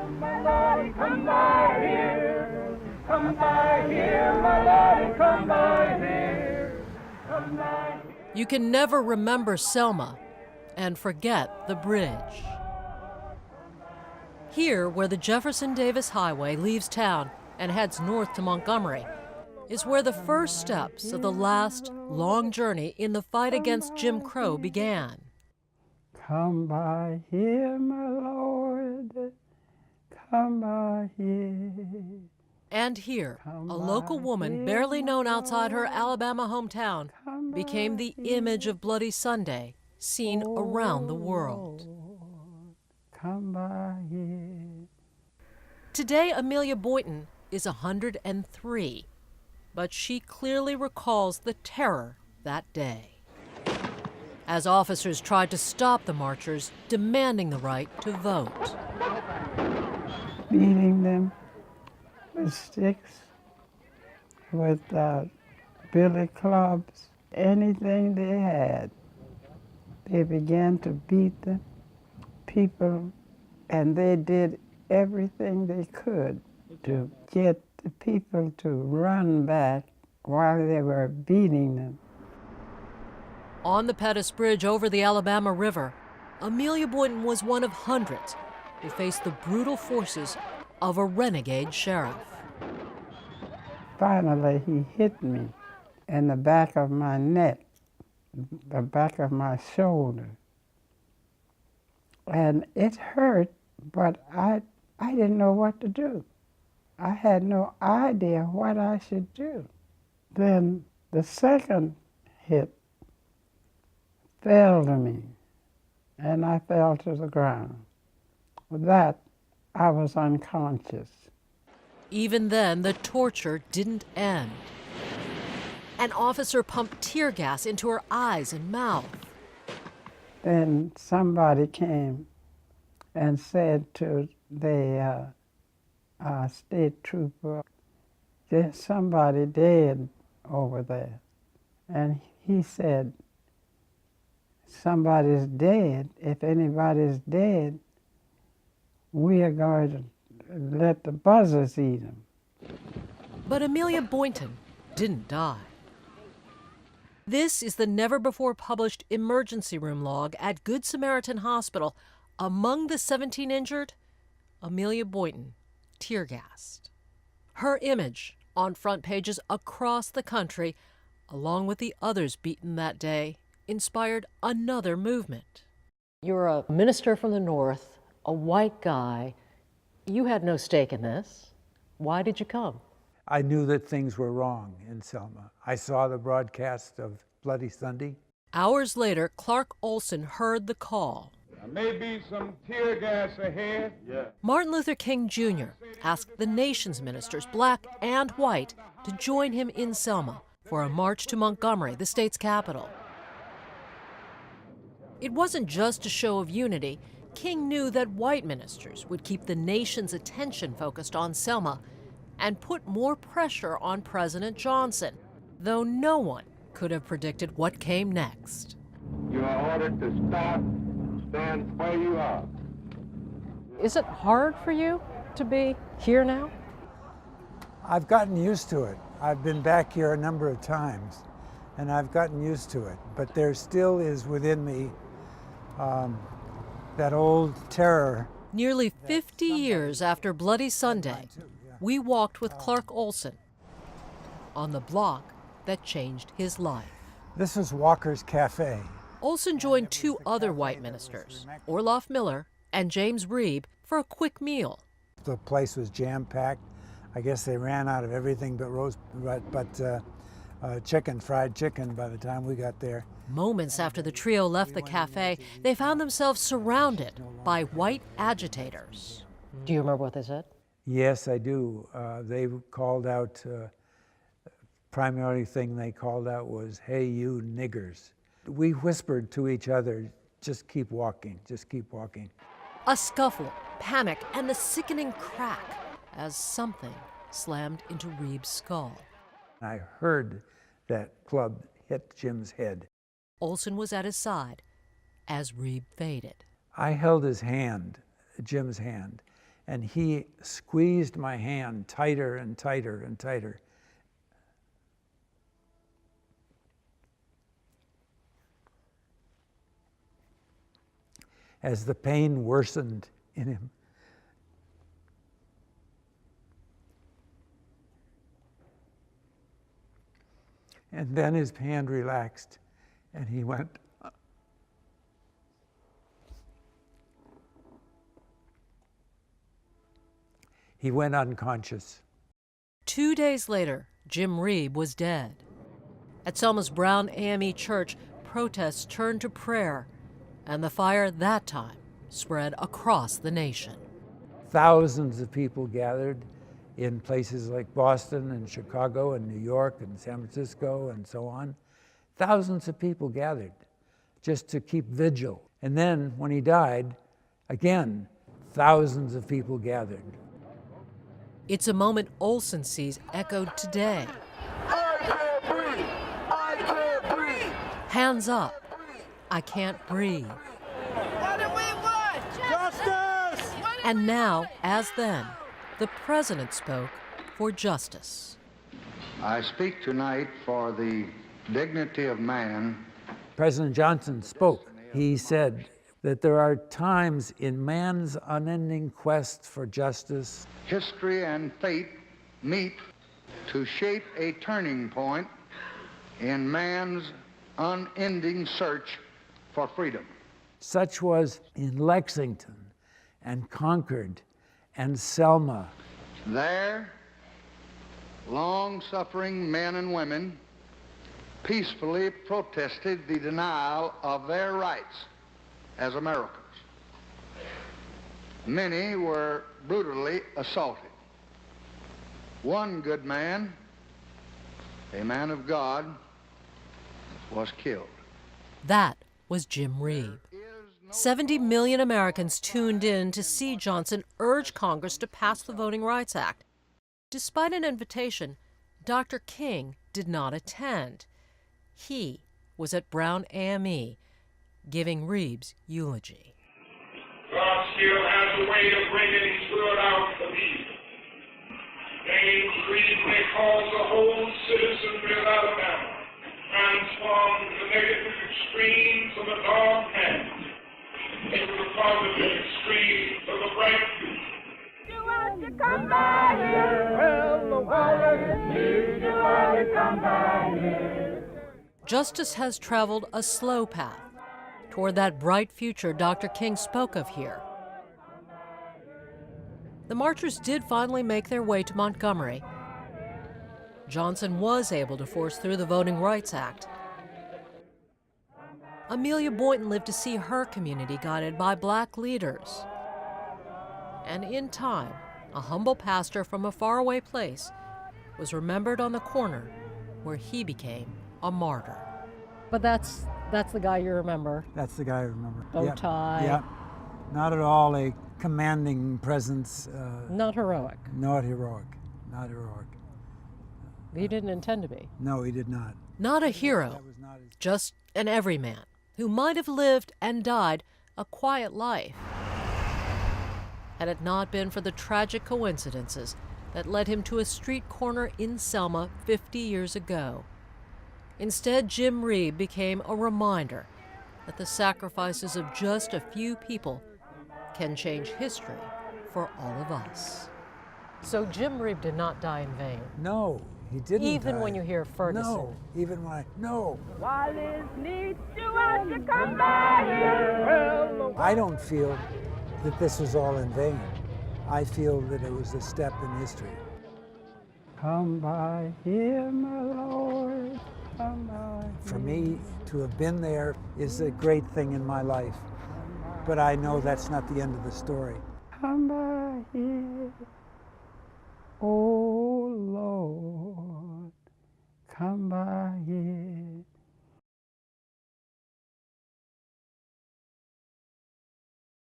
My Lordy, come by here. Come by here, my Lordy, come by here. Come by here. You can never remember Selma and forget the bridge. Here, where the Jefferson Davis Highway leaves town and heads north to Montgomery, is where the first steps of the last long journey in the fight against Jim Crow began. Come by here, my Lord, come by here. And here, a local woman barely known outside her Alabama hometown became the image of Bloody Sunday seen around the world. Come by here. Today, Amelia Boynton is 103, but she clearly recalls the terror that day. As officers tried to stop the marchers demanding the right to vote. Beating them with sticks, with billy clubs, anything they had. They began to beat the people, and they did everything they could to get the people to run back while they were beating them. On the Pettus Bridge over the Alabama River, Amelia Boynton was one of hundreds who faced the brutal forces of a renegade sheriff. Finally, he hit me in the back of my neck, the back of my shoulder. And it hurt, but I didn't know what to do. I had no idea what I should do. Then the second hit fell to me, and I fell to the ground. With that, I was unconscious. Even then, the torture didn't end. An officer pumped tear gas into her eyes and mouth. Then somebody came and said to the state trooper, there's somebody dead over there. And he said, somebody's dead. If anybody's dead, we are going to let the buzzards eat them. But Amelia Boynton didn't die. This is the never-before-published emergency room log at Good Samaritan Hospital. Among the 17 injured, Amelia Boynton, tear-gassed. Her image on front pages across the country, along with the others beaten that day, inspired another movement. You're a minister from the North, a white guy. You had no stake in this. Why did you come? I knew that things were wrong in Selma. I saw the broadcast of Bloody Sunday. Hours later, Clark Olson heard the call. There may be some tear gas ahead. Yeah. Martin Luther King Jr. asked the nation's ministers, black and white, to join him in Selma for a march to Montgomery, the state's capital. It wasn't just a show of unity. King knew that white ministers would keep the nation's attention focused on Selma and put more pressure on President Johnson, though no one could have predicted what came next. You are ordered to stop, stand where you are. Is it hard for you to be here now? I've gotten used to it. I've been back here a number of times, and I've gotten used to it. But there still is within me that old terror. Nearly 50 years after Bloody Sunday, we walked with Clark Olson on the block that changed his life. This was Walker's Cafe. Olson joined two other white ministers, Orloff Miller and James Reeb, for a quick meal. The place was jam-packed. I guess they ran out of everything but chicken, fried chicken by the time we got there. Moments after the trio left the cafe, they found themselves surrounded by white agitators. Do you remember what they said? Yes, I do. They called out, primary thing they called out was, "Hey, you niggers." We whispered to each other, just keep walking, just keep walking. A scuffle, panic, and the sickening crack as something slammed into Reeb's skull. I heard that club hit Jim's head. Olson was at his side as Reeb faded. I held his hand, Jim's hand, and he squeezed my hand tighter and tighter and tighter. As the pain worsened in him. And then his hand relaxed, and he went. He went unconscious. 2 days later, Jim Reeb was dead. At Selma's Brown AME church, protests turned to prayer, and the fire that time spread across the nation. Thousands of people gathered in places like Boston and Chicago and New York and San Francisco and so on. Thousands of people gathered just to keep vigil. And then when he died, again, thousands of people gathered. It's a moment Olson sees echoed today. I can't breathe! I can't breathe! Hands up, I can't breathe. What do we want? Justice! And now, as then, the president spoke for justice. I speak tonight for the dignity of man. President Johnson spoke. He said that there are times in man's unending quest for justice. History and fate meet to shape a turning point in man's unending search for freedom. Such was in Lexington and Concord and Selma. There, long-suffering men and women peacefully protested the denial of their rights as Americans. Many were brutally assaulted. One good man, a man of God, was killed. That was Jim Reeb. 70 million Americans tuned in to see Johnson urge Congress to pass the Voting Rights Act. Despite an invitation, Dr. King did not attend. He was at Brown AME, giving Reeb's eulogy. God still has a way of bringing his word out of evil. James Reeb may cause the whole citizenry of Alabama, transform the negative extremes of the dark past into the positive extremes of the bright future. You want to come by here? Well, the water needs you want to come by here. Justice has traveled a slow path toward that bright future Dr. King spoke of here. The marchers did finally make their way to Montgomery. Johnson was able to force through the Voting Rights Act. Amelia Boynton lived to see her community guided by black leaders. And in time, a humble pastor from a faraway place was remembered on the corner where he became a martyr. But that's the guy you remember. That's the guy I remember. Bow tie. Yeah. Not at all a commanding presence. Not heroic. Not heroic. Not heroic. He didn't intend to be. No, he did not. Not a hero, just an everyman who might have lived and died a quiet life. Had it not been for the tragic coincidences that led him to a street corner in Selma 50 years ago. Instead, Jim Reeb became a reminder that the sacrifices of just a few people can change history for all of us. So Jim Reeb did not die in vain. No, he didn't. Even die. when you hear Ferguson. No, even when no. Wallace needs you want to come by here? Well, I don't feel that this was all in vain. I feel that it was a step in history. Come by here, my Lord. Come by For me to have been there is a great thing in my life. But I know that's not the end of the story. Come by here. Oh,